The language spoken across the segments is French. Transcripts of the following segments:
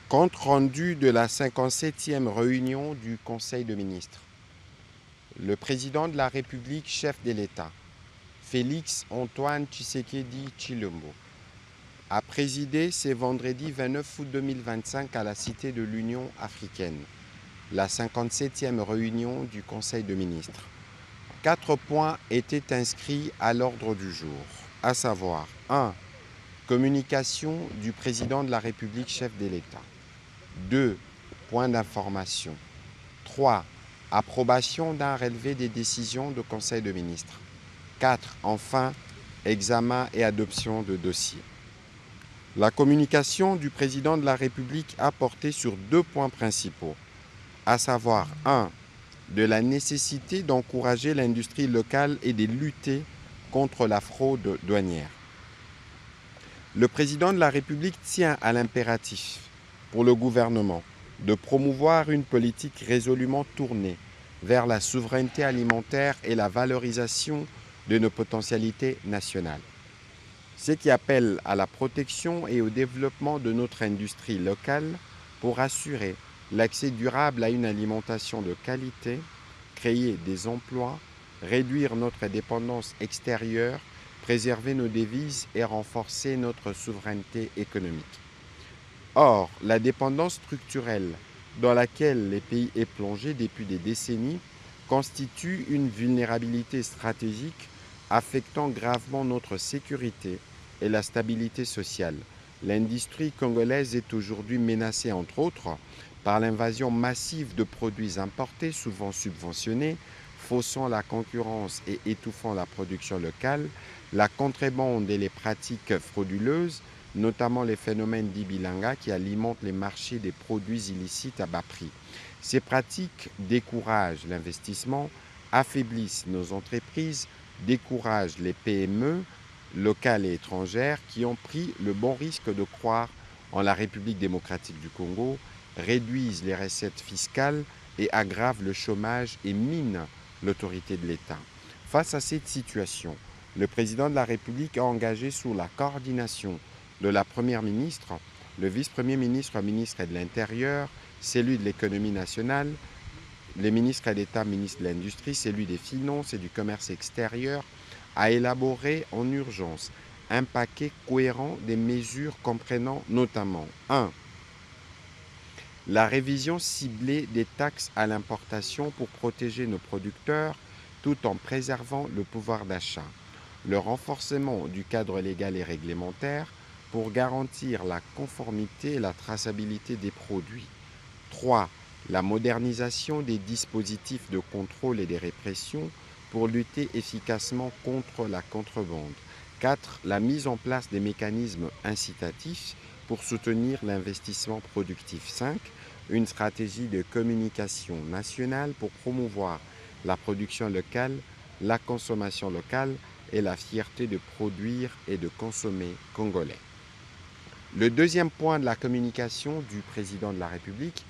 Compte rendu de la 57e réunion du Conseil de ministres. Le président de la République, chef de l'État, Félix Antoine Tshisekedi Tshilombo, a présidé ce vendredi 29 août 2025 à la Cité de l'Union africaine, la 57e réunion du Conseil de ministres. 4 points étaient inscrits à l'ordre du jour, à savoir 1. Communication du président de la République, chef de l'État. 2. Points d'information. 3. Approbation d'un relevé des décisions du Conseil de ministres. 4. Enfin, examen et adoption de dossiers. La communication du président de la République a porté sur 2 points principaux, à savoir 1. De la nécessité d'encourager l'industrie locale et de lutter contre la fraude douanière. Le président de la République tient à l'impératif pour le gouvernement de promouvoir une politique résolument tournée vers la souveraineté alimentaire et la valorisation de nos potentialités nationales. Ce qui appelle à la protection et au développement de notre industrie locale pour assurer l'accès durable à une alimentation de qualité, créer des emplois, réduire notre dépendance extérieure, préserver nos devises et renforcer notre souveraineté économique. Or, la dépendance structurelle dans laquelle le pays est plongé depuis des décennies constitue une vulnérabilité stratégique affectant gravement notre sécurité et la stabilité sociale. L'industrie congolaise est aujourd'hui menacée, entre autres, par l'invasion massive de produits importés, souvent subventionnés, faussant la concurrence et étouffant la production locale, la contrebande et les pratiques frauduleuses, notamment les phénomènes d'Ibilanga qui alimentent les marchés des produits illicites à bas prix. Ces pratiques découragent l'investissement, affaiblissent nos entreprises, découragent les PME locales et étrangères qui ont pris le bon risque de croire en la République démocratique du Congo, réduisent les recettes fiscales et aggravent le chômage et minent l'autorité de l'État. Face à cette situation, le président de la République a engagé sous la coordination de la Première ministre, le vice-premier ministre, ministre de l'Intérieur, celui de l'économie nationale, les ministres d'État, ministre de l'Industrie, celui des Finances et du Commerce extérieur, à élaborer en urgence un paquet cohérent des mesures comprenant notamment 1. La révision ciblée des taxes à l'importation pour protéger nos producteurs tout en préservant le pouvoir d'achat. Le renforcement du cadre légal et réglementaire pour garantir la conformité et la traçabilité des produits. 3. La modernisation des dispositifs de contrôle et des répressions pour lutter efficacement contre la contrebande. 4. La mise en place des mécanismes incitatifs pour soutenir l'investissement productif. 5. Une stratégie de communication nationale pour promouvoir la production locale, la consommation locale et la fierté de produire et de consommer congolais. Le deuxième point de la communication du président de la République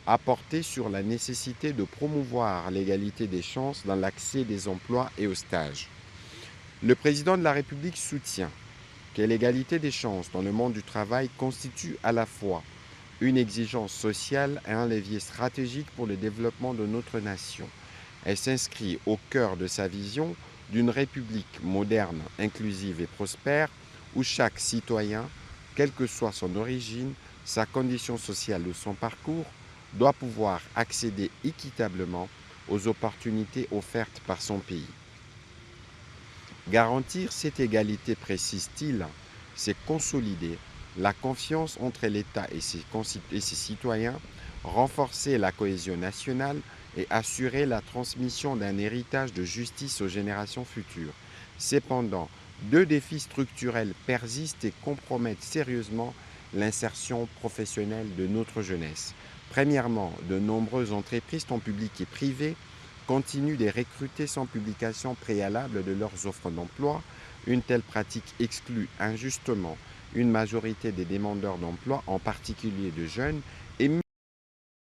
a porté sur la nécessité de promouvoir l'égalité des chances dans l'accès des emplois et aux stages. Le président de la République soutient que l'égalité des chances dans le monde du travail constitue à la fois une exigence sociale et un levier stratégique pour le développement de notre nation. Elle s'inscrit au cœur de sa vision d'une république moderne, inclusive et prospère, où chaque citoyen, quelle que soit son origine, sa condition sociale ou son parcours, doit pouvoir accéder équitablement aux opportunités offertes par son pays. Garantir cette égalité, précise-t-il, c'est consolider la confiance entre l'État et ses citoyens, renforcer la cohésion nationale et assurer la transmission d'un héritage de justice aux générations futures. Cependant, 2 défis structurels persistent et compromettent sérieusement l'insertion professionnelle de notre jeunesse. Premièrement, de nombreuses entreprises, tant publiques et privées, continuent de recruter sans publication préalable de leurs offres d'emploi. Une telle pratique exclut injustement une majorité des demandeurs d'emploi, en particulier de jeunes,